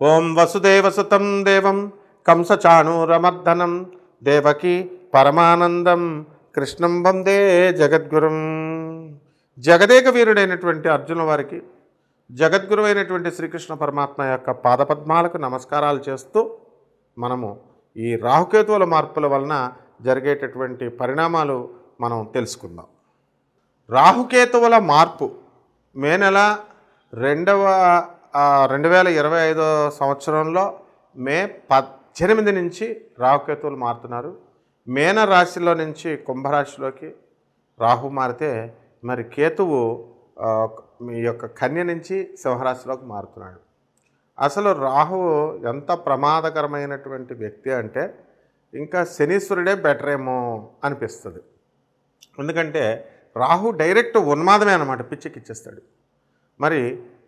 ఓం వసుదేవసుతం దేవం కంసచాణూరమర్దనం దేవకి పరమానందం కృష్ణం వందే జగద్గురుం. జగదేక వీరుడైనటువంటి అర్జున వారికి జగద్గురువైనటువంటి శ్రీకృష్ణ పరమాత్మ యొక్క పాదపద్మాలకు నమస్కారాలు చేస్తూ మనము ఈ రాహుకేతువుల మార్పుల వలన జరిగేటటువంటి పరిణామాలు మనం తెలుసుకుందాం. రాహుకేతువుల మార్పు మే నెల 2025 సంవత్సరంలో మే 18 నుంచి రాహుకేతువులు మారుతున్నారు. మేన రాశిలో నుంచి కుంభరాశిలోకి రాహు మారితే మరి కేతువు మీ యొక్క కన్య నుంచి సింహరాశిలోకి మారుతున్నాడు. అసలు రాహువు ఎంత ప్రమాదకరమైనటువంటి వ్యక్తి అంటే ఇంకా శనీశ్వరుడే బెటర్ ఏమో అనిపిస్తుంది. ఎందుకంటే రాహు డైరెక్ట్ ఉన్మాదమే అన్నమాట, పిచ్చికిచ్చేస్తాడు. మరి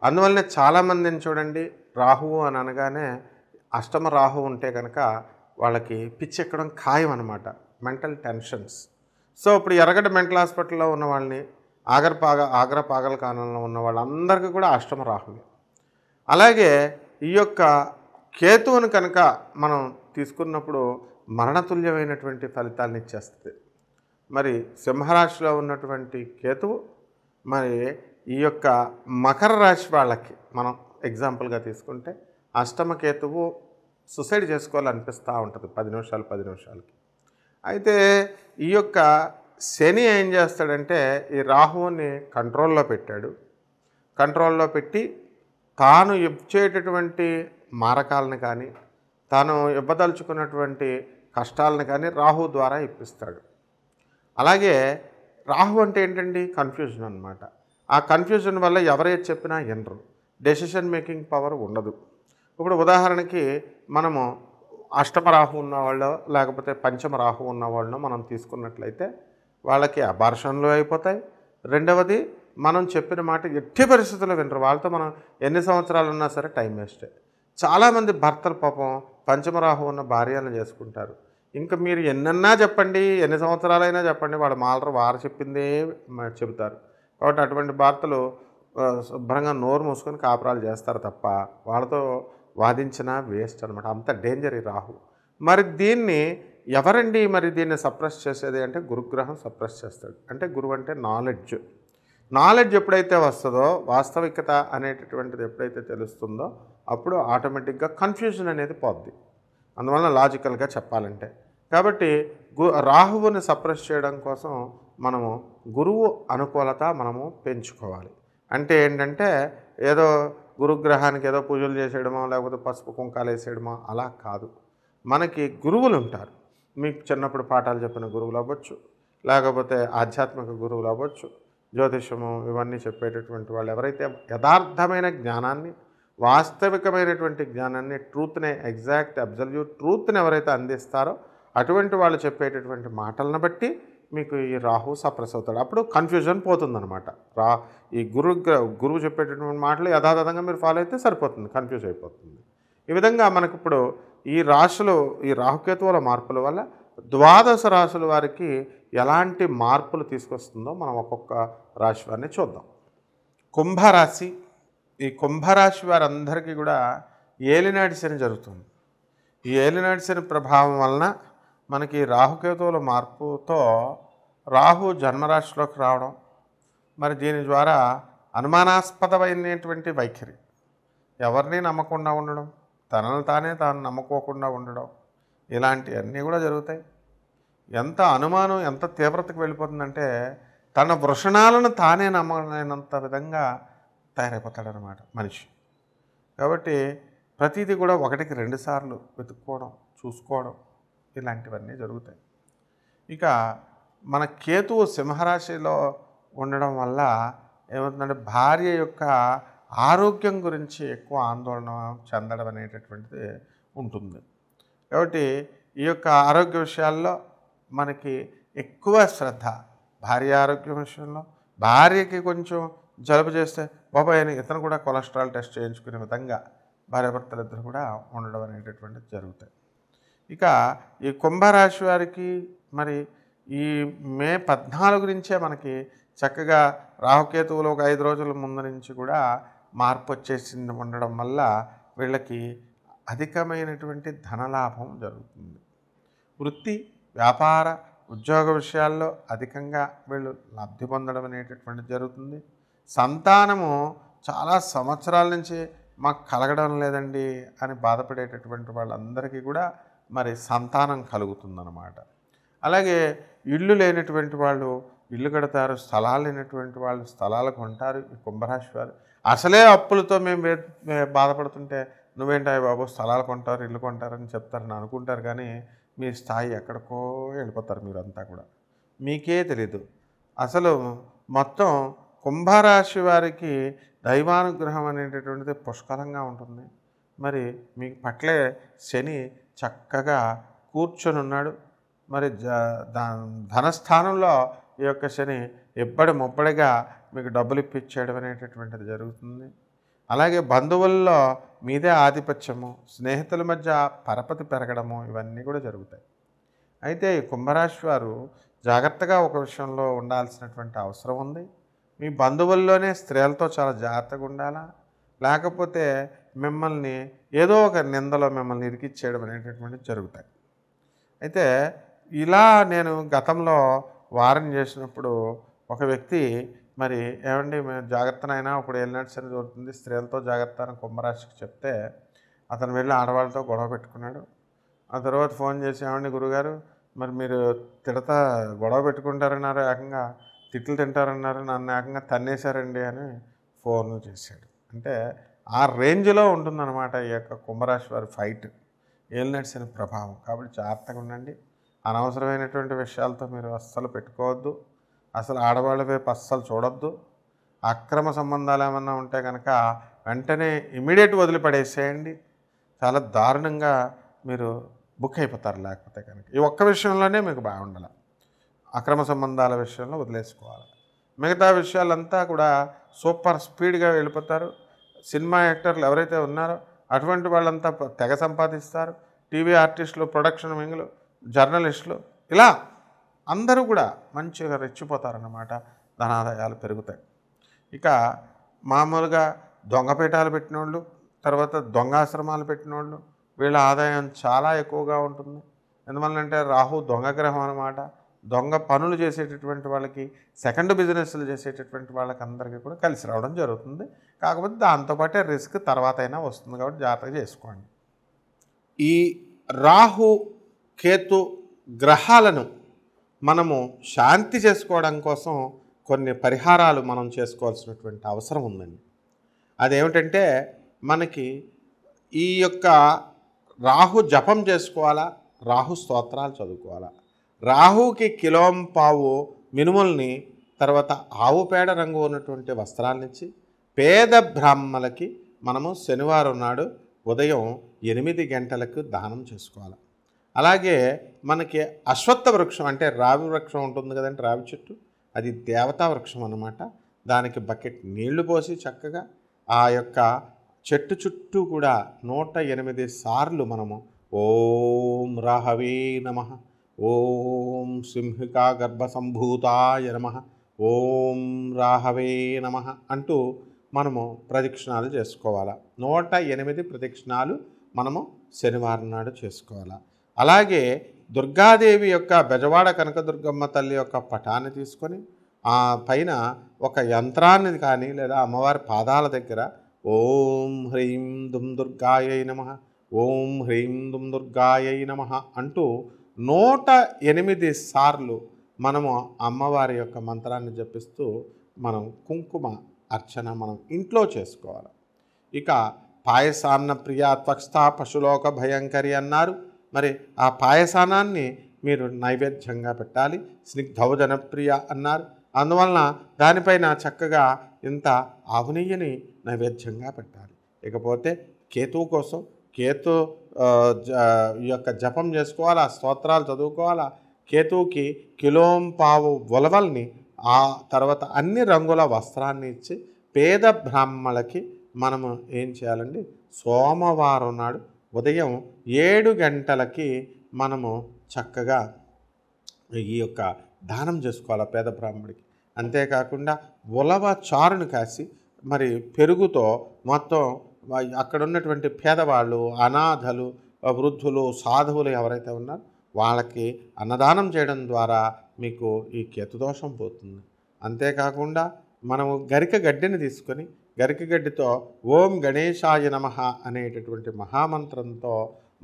అందువల్లనే చాలామందిని చూడండి, రాహువు అని అనగానే అష్టమ రాహు ఉంటే కనుక వాళ్ళకి పిచ్చి ఎక్కడం ఖాయం అనమాట, మెంటల్ టెన్షన్స్. సో ఇప్పుడు ఎర్రగడ్డ మెంటల్ హాస్పిటల్లో ఉన్న వాళ్ళని, ఆగ్రా పాగలకానంలో ఉన్న వాళ్ళందరికీ కూడా అష్టమ రాహువే. అలాగే ఈ యొక్క కేతువును కనుక మనం తీసుకున్నప్పుడు మరణతుల్యమైనటువంటి ఫలితాలను ఇచ్చేస్తుంది. మరి సింహరాశిలో ఉన్నటువంటి కేతువు మరి ఈ యొక్క మకర రాశి వాళ్ళకి మనం ఎగ్జాంపుల్గా తీసుకుంటే అష్టమ కేతువు సూసైడ్ చేసుకోవాలనిపిస్తూ ఉంటుంది 10 నిమిషాలకి. అయితే ఈ యొక్క శని ఏం చేస్తాడంటే ఈ రాహువుని కంట్రోల్లో పెట్టాడు. కంట్రోల్లో పెట్టి తాను ఇచ్చేటటువంటి మారకాలను కానీ తాను ఇవ్వదలుచుకున్నటువంటి కష్టాలను కానీ రాహు ద్వారా ఇప్పిస్తాడు. అలాగే రాహు అంటే ఏంటండి, కన్ఫ్యూజన్ అన్నమాట. ఆ కన్ఫ్యూజన్ వల్ల ఎవరైతే చెప్పినా వినరు, డెసిషన్ మేకింగ్ పవర్ ఉండదు. ఇప్పుడు ఉదాహరణకి మనము అష్టమ రాహు ఉన్నవాళ్ళు లేకపోతే పంచమ రాహు ఉన్నవాళ్ళను మనం తీసుకున్నట్లయితే వాళ్ళకి అబార్షన్లు అయిపోతాయి. రెండవది మనం చెప్పిన మాట ఎట్టి పరిస్థితుల్లో వినరు. వాళ్ళతో మనం ఎన్ని సంవత్సరాలు ఉన్నా సరే టైం వేస్టే. చాలామంది భర్తలు పాపం పంచమ రాహు ఉన్న భార్యలను చేసుకుంటారు. ఇంకా మీరు ఎన్నన్నా చెప్పండి, ఎన్ని సంవత్సరాలైనా చెప్పండి, వాడు మాలరు వారు చెప్పిందే చెబుతారు. కాబట్టి అటువంటి భర్తలు శుభ్రంగా నోరు మూసుకొని కాపురాలు చేస్తారు తప్ప వాళ్ళతో వాదించినా వేస్ట్ అనమాట. అంత డేంజర్ ఈ రాహు. మరి దీన్ని ఎవరండి మరి దీన్ని సప్రెస్ చేసేది అంటే గురుగ్రహం సప్రెస్ చేస్తాడు. అంటే గురువు అంటే నాలెడ్జ్ ఎప్పుడైతే వస్తుందో, వాస్తవికత అనేటటువంటిది ఎప్పుడైతే తెలుస్తుందో అప్పుడు ఆటోమేటిక్గా కన్ఫ్యూజన్ అనేది పోద్ది. అందువల్ల లాజికల్గా చెప్పాలంటే కాబట్టి రాహువుని సప్రెస్ చేయడం కోసం మనము గురువు అనుకూలత మనము పెంచుకోవాలి. అంటే ఏంటంటే ఏదో గురుగ్రహానికి ఏదో పూజలు చేసేయడమో లేకపోతే పసుపు కుంకాలు వేసేయడమో అలా కాదు. మనకి గురువులు ఉంటారు. మీకు చిన్నప్పుడు పాఠాలు చెప్పిన గురువులు అవ్వచ్చు, లేకపోతే ఆధ్యాత్మిక గురువులు అవ్వచ్చు, జ్యోతిషము ఇవన్నీ చెప్పేటటువంటి వాళ్ళు ఎవరైతే యథార్థమైన జ్ఞానాన్ని, వాస్తవికమైనటువంటి జ్ఞానాన్ని, ట్రూత్ని, ఎగ్జాక్ట్ అబ్జల్యూట్ ట్రూత్ని ఎవరైతే అందిస్తారో అటువంటి వాళ్ళు చెప్పేటటువంటి మాటలను బట్టి మీకు ఈ రాహు సప్రెస్ అవుతాడు. అప్పుడు కన్ఫ్యూజన్ పోతుందన్నమాట. ఈ గురువు చెప్పేటటువంటి మాటలు యథాతథంగా మీరు ఫాలో అయితే సరిపోతుంది, కన్ఫ్యూజ్ అయిపోతుంది. ఈ విధంగా మనకి ఇప్పుడు ఈ రాశులు, ఈ రాహుకేతువుల మార్పుల వల్ల 12 రాశుల వారికి ఎలాంటి మార్పులు తీసుకొస్తుందో మనం ఒక్కొక్క రాశి వారిని చూద్దాం. కుంభరాశి. ఈ కుంభరాశి వారందరికీ కూడా ఏలినాటి శని జరుగుతుంది. ఈ ఏలినాటి శని ప్రభావం వలన మనకి రాహుకేతువుల మార్పుతో రాహు జన్మరాశిలోకి రావడం, మరి దీని ద్వారా అనుమానాస్పదమైనటువంటి వైఖరి, ఎవరిని నమ్మకుండా ఉండడం, తనను తాను నమ్ముకోకుండా ఉండడం, ఇలాంటివన్నీ కూడా జరుగుతాయి. ఎంత అనుమానం ఎంత తీవ్రతకు వెళ్ళిపోతుందంటే తన వృషణాలను తానే నమ్మలేనంత విధంగా తయారైపోతాడనమాట మనిషి. కాబట్టి ప్రతిదీ కూడా 1కి 2 సార్లు వెతుక్కోవడం, చూసుకోవడం, ఇలాంటివన్నీ జరుగుతాయి. ఇక మన కేతువు సింహరాశిలో ఉండడం వల్ల ఏమవుతుందంటే భార్య యొక్క ఆరోగ్యం గురించి ఎక్కువ ఆందోళన చెందడం అనేటటువంటిది ఉంటుంది. కాబట్టి ఈ యొక్క ఆరోగ్య విషయాల్లో మనకి ఎక్కువ శ్రద్ధ, భార్య ఆరోగ్యం విషయంలో. భార్యకి కొంచెం జలుబు చేస్తే బాబాయ్ అని ఇతను కూడా కొలెస్ట్రాల్ టెస్ట్ చేయించుకునే విధంగా భార్యాభర్తలు ఇద్దరు కూడా ఉండడం అనేటటువంటిది జరుగుతాయి. ఇక ఈ కుంభరాశి వారికి మరి ఈ మే 14 నుంచే మనకి చక్కగా రాహుకేతువులు ఒక 5 రోజుల ముందు నుంచి కూడా మార్పు వచ్చేసింది ఉండడం వల్ల వీళ్ళకి అధికమైనటువంటి ధనలాభం జరుగుతుంది. వృత్తి, వ్యాపార, ఉద్యోగ విషయాల్లో అధికంగా వీళ్ళు లబ్ధి పొందడం అనేటటువంటిది జరుగుతుంది. సంతానము చాలా సంవత్సరాల నుంచి మాకు కలగడం లేదండి అని బాధపడేటటువంటి వాళ్ళందరికీ కూడా మరి సంతానం కలుగుతుందన్నమాట. అలాగే ఇళ్ళు లేనటువంటి వాళ్ళు ఇల్లు కడతారు, స్థలాలు లేనటువంటి వాళ్ళు స్థలాలు కొంటారు. ఈ కుంభరాశి వారు అసలే అప్పులతో మేము బాధపడుతుంటే నువ్వేంటాయి బాబు స్థలాలు కొంటారు, ఇల్లు కొంటారని చెప్తారని అనుకుంటారు. కానీ మీ స్థాయి ఎక్కడికో వెళ్ళిపోతారు మీరంతా కూడా, మీకే తెలీదు. అసలు మొత్తం కుంభరాశి వారికి దైవానుగ్రహం అనేటటువంటిది పుష్కలంగా ఉంటుంది. మరి మీ పట్లే శని చక్కగా కూర్చొని ఉన్నాడు. మరి ధనస్థానంలో ఈ యొక్క శని ఎప్పటి ముప్పడిగా మీకు డబ్బులు ఇప్పించేయడం అనేటటువంటిది జరుగుతుంది. అలాగే బంధువుల్లో మీదే ఆధిపత్యము, స్నేహితుల మధ్య పరపతి పెరగడము, ఇవన్నీ కూడా జరుగుతాయి. అయితే ఈ కుంభరాశి వారు జాగ్రత్తగా ఒక విషయంలో ఉండాల్సినటువంటి అవసరం ఉంది. మీ బంధువుల్లోనే స్త్రీలతో చాలా జాగ్రత్తగా ఉండాలా, లేకపోతే మిమ్మల్ని ఏదో ఒక నిందలో మిమ్మల్ని ఇరికిచ్చేయడం అనేటటువంటిది జరుగుతాయి. అయితే ఇలా నేను గతంలో వారం చేసినప్పుడు ఒక వ్యక్తి మరి ఏమండి మేము జాగ్రత్తనైనా ఇప్పుడు వెళ్ళినట్టు సరి జరుగుతుంది, స్త్రీలతో జాగ్రత్త అని కుంభరాశికి చెప్తే అతను వెళ్ళి ఆడవాళ్ళతో గొడవ పెట్టుకున్నాడు. ఆ తర్వాత ఫోన్ చేసి ఏమండి గురుగారు మరి మీరు గొడవ పెట్టుకుంటారన్నారు, ఏకంగా తిట్లు తింటారన్నారు, నన్ను ఏకంగా తన్నేశారండి అని ఫోన్ చేశాడు. అంటే ఆ రేంజ్లో ఉంటుందన్నమాట ఈ యొక్క కుంభరాశి వారి ఫైట్, ఏలినట్స్ అనే ప్రభావం. కాబట్టి జాగ్రత్తగా ఉండండి. అనవసరమైనటువంటి విషయాలతో మీరు అస్సలు పెట్టుకోవద్దు. అసలు ఆడవాళ్ళ వైపు అస్సలు చూడొద్దు. అక్రమ సంబంధాలు ఏమన్నా ఉంటే కనుక వెంటనే ఇమీడియట్ వదిలిపడేసేయండి. చాలా దారుణంగా మీరు బుక్ అయిపోతారు. లేకపోతే కనుక ఈ ఒక్క విషయంలోనే మీకు బాగుండాలి. అక్రమ సంబంధాల విషయంలో వదిలేసుకోవాలి. మిగతా విషయాలంతా కూడా సూపర్ స్పీడ్గా వెళ్ళిపోతారు. సినిమా యాక్టర్లు ఎవరైతే ఉన్నారో అటువంటి వాళ్ళంతా తెగ సంపాదిస్తారు. టీవీ ఆర్టిస్టులు, ప్రొడక్షన్ వింగ్లు, జర్నలిస్టులు, ఇలా అందరూ కూడా మంచిగా రెచ్చిపోతారన్నమాట. ధనాదాయాలు పెరుగుతాయి. ఇక మామూలుగా దొంగపీఠాలు పెట్టినోళ్ళు, తర్వాత దొంగాశ్రమాలు పెట్టినోళ్ళు, వీళ్ళ ఆదాయం చాలా ఎక్కువగా ఉంటుంది. ఎందువల్లంటే రాహు దొంగ గ్రహం అన్నమాట. దొంగ పనులు చేసేటటువంటి వాళ్ళకి, సెకండ్ బిజినెస్లు చేసేటటువంటి వాళ్ళకి అందరికీ కూడా కలిసి రావడం జరుగుతుంది. కాకపోతే దాంతోపాటే రిస్క్ తర్వాత అయినా వస్తుంది. కాబట్టి జాగ్రత్తగా చేసుకోండి. ఈ రాహు కేతు గ్రహాలను మనము శాంతి చేసుకోవడం కోసం కొన్ని పరిహారాలు మనం చేసుకోవాల్సినటువంటి అవసరం ఉందండి. అదేమిటంటే మనకి ఈ యొక్క రాహు జపం చేసుకోవాలా, రాహు స్తోత్రాలు చదువుకోవాలా. రాహుకి కిలోంపావు మినుముల్ని, తర్వాత ఆవు పేడ రంగు ఉన్నటువంటి వస్త్రాలనిచ్చి పేద బ్రాహ్మలకి మనము శనివారం నాడు ఉదయం 8 గంటలకు దానం చేసుకోవాలి. అలాగే మనకి అశ్వత్థ వృక్షం అంటే రావి వృక్షం ఉంటుంది కదండి, రావి చెట్టు, అది దేవతా వృక్షం అన్నమాట. దానికి బకెట్ నీళ్లు పోసి చక్కగా ఆ యొక్క చెట్టు చుట్టూ కూడా 108 సార్లు మనము ఓం రాహవే నమః, ఓం సింహికా గర్భసంభూతాయ నమః, ఓం రాహవే నమః అంటూ మనము ప్రదక్షిణాలు చేసుకోవాలి. 108 ప్రదక్షిణాలు మనము శనివారం నాడు చేసుకోవాలి. అలాగే దుర్గాదేవి యొక్క బెజవాడ కనకదుర్గమ్మ తల్లి యొక్క పటాన్ని తీసుకొని ఆ పైన ఒక యంత్రాన్ని కానీ లేదా అమ్మవారి పాదాల దగ్గర ఓం హ్రీం దుం దుర్గాయై నమః, ఓం హ్రీం దుం దుర్గాయై నమః అంటూ 108 సార్లు మనము అమ్మవారి యొక్క మంత్రాన్ని జపిస్తూ మనం కుంకుమ అర్చన మనం ఇంట్లో చేసుకోవాలి. ఇక పాయసాన్న ప్రియ త్వక్స్థా పశులోక భయంకరి అన్నారు. మరి ఆ పాయసానాన్ని మీరు నైవేద్యంగా పెట్టాలి. స్నిగ్ధౌజన ప్రియ అన్నారు. అందువలన దానిపైన చక్కగా ఇంత ఆవు నెయ్యిని నైవేద్యంగా పెట్టాలి. ఇకపోతే కేతువు కోసం కేతు ఈ యొక్క జపం చేసుకోవాలా, స్తోత్రాలు చదువుకోవాలా. కేతువుకి కిలోంపావు ఉలవల్ని, ఆ తర్వాత అన్ని రంగుల వస్త్రాన్ని ఇచ్చి పేద బ్రాహ్మణులకి మనము ఏం చేయాలండి, సోమవారం నాడు ఉదయం 7 గంటలకి మనము చక్కగా ఈ యొక్క దానం చేసుకోవాలి పేద బ్రాహ్మడికి. అంతేకాకుండా ఉలవ చారుని కాసి మరి పెరుగుతో మొత్తం అక్కడ ఉన్నటువంటి పేదవాళ్ళు, అనాథలు, వృద్ధులు, సాధువులు ఎవరైతే ఉన్నారో వాళ్ళకి అన్నదానం చేయడం ద్వారా మీకు ఈ కేతుదోషం పోతుంది. అంతేకాకుండా మనము గరిక గడ్డిని తీసుకొని గరిక గడ్డితో ఓం గణేశాయ నమః అనేటటువంటి మహామంత్రంతో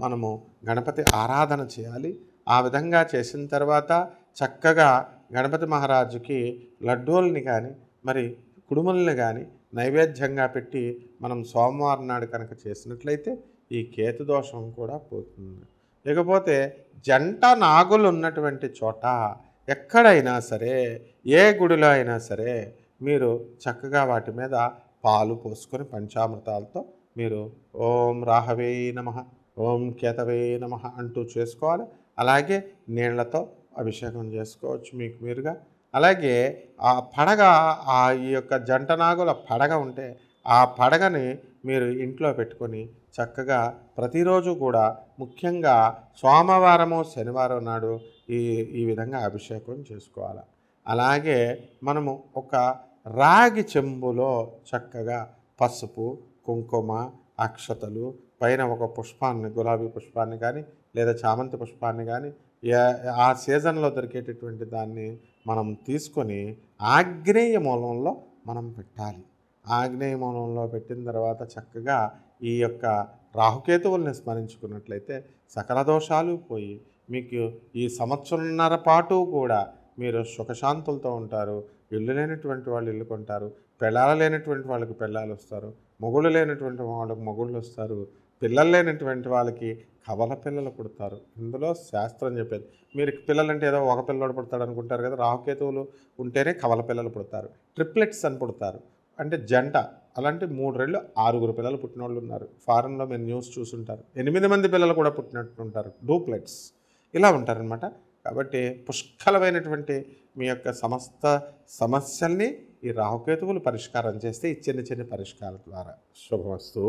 మనము గణపతి ఆరాధన చేయాలి. ఆ విధంగా చేసిన తర్వాత చక్కగా గణపతి మహారాజుకి లడ్డూల్ని కానీ మరి కుడుముల్ని కానీ నైవేద్యంగా పెట్టి మనం సోమవారం నాడు కనుక చేసినట్లయితే ఈ కేతుదోషం కూడా పోతుంది. ఇకపోతే జంట నాగులు ఉన్నటువంటి చోట ఎక్కడైనా సరే, ఏ గుడిలో అయినా సరే మీరు చక్కగా వాటి మీద పాలు పోసుకొని పంచామృతాలతో మీరు ఓం రాహవే నమః, ఓం కేతవే నమః అంటూ చేసుకోవాలి. అలాగే నీళ్లతో అభిషేకం చేసుకోవచ్చు మీకు మీరుగా. అలాగే ఆ పడగ, ఈ యొక్క జంట నాగుల పడగ ఉంటే ఆ పడగని మీరు ఇంట్లో పెట్టుకొని చక్కగా ప్రతిరోజు కూడా ముఖ్యంగా సోమవారము శనివారం నాడు ఈ విధంగా అభిషేకం చేసుకోవాలి. అలాగే మనము ఒక రాగి చెంబులో చక్కగా పసుపు, కుంకుమ, అక్షతలు, పైన ఒక పుష్పాన్ని, గులాబీ పుష్పాన్ని కానీ లేదా చామంతి పుష్పాన్ని కానీ ఆ సీజన్లో దొరికేటటువంటి దాన్ని మనం తీసుకొని ఆగ్నేయ మూలంలో మనం పెట్టాలి. ఆగ్నేయ మూలంలో పెట్టిన తర్వాత చక్కగా ఈ యొక్క రాహుకేతువుల్ని స్మరించుకున్నట్లయితే సకల దోషాలు పోయి మీకు ఈ సంవత్సరంన్నర పాటు కూడా మీరు సుఖశాంతులతో ఉంటారు. ఇల్లు లేనటువంటి వాళ్ళు ఇల్లు కొంటారు, పెళ్ళాలు లేనటువంటి వాళ్ళకి పెళ్ళాలు వస్తారు, మొగుళ్ళు లేనటువంటి వాళ్ళకి మొగుళ్ళు వస్తారు, పిల్లలు లేనటువంటి వాళ్ళకి కవల పిల్లలు పుడతారు. ఇందులో శాస్త్రం చెప్పేది. మీరు పిల్లలంటే ఏదో ఒక పిల్లడు పుడతాడు అనుకుంటారు కదా, రాహుకేతువులు ఉంటేనే కవల పిల్లలు పుడతారు. ట్రిప్లెట్స్ అని పుడతారు, అంటే జంట. అలాంటి 3 రెళ్ళు 6 పిల్లలు పుట్టిన వాళ్ళు ఉన్నారు. ఫారెన్లో మీరు న్యూస్ చూసుంటారు. 8 మంది పిల్లలు కూడా పుట్టినట్టుంటారు, డూప్లెట్స్. ఇలా ఉంటారనమాట. కాబట్టి పుష్కలమైనటువంటి మీ యొక్క సమస్త సమస్యల్ని ఈ రాహుకేతువులు పరిష్కారం చేస్తే ఈ చిన్న చిన్న పరిష్కారాల ద్వారా శుభమస్తు.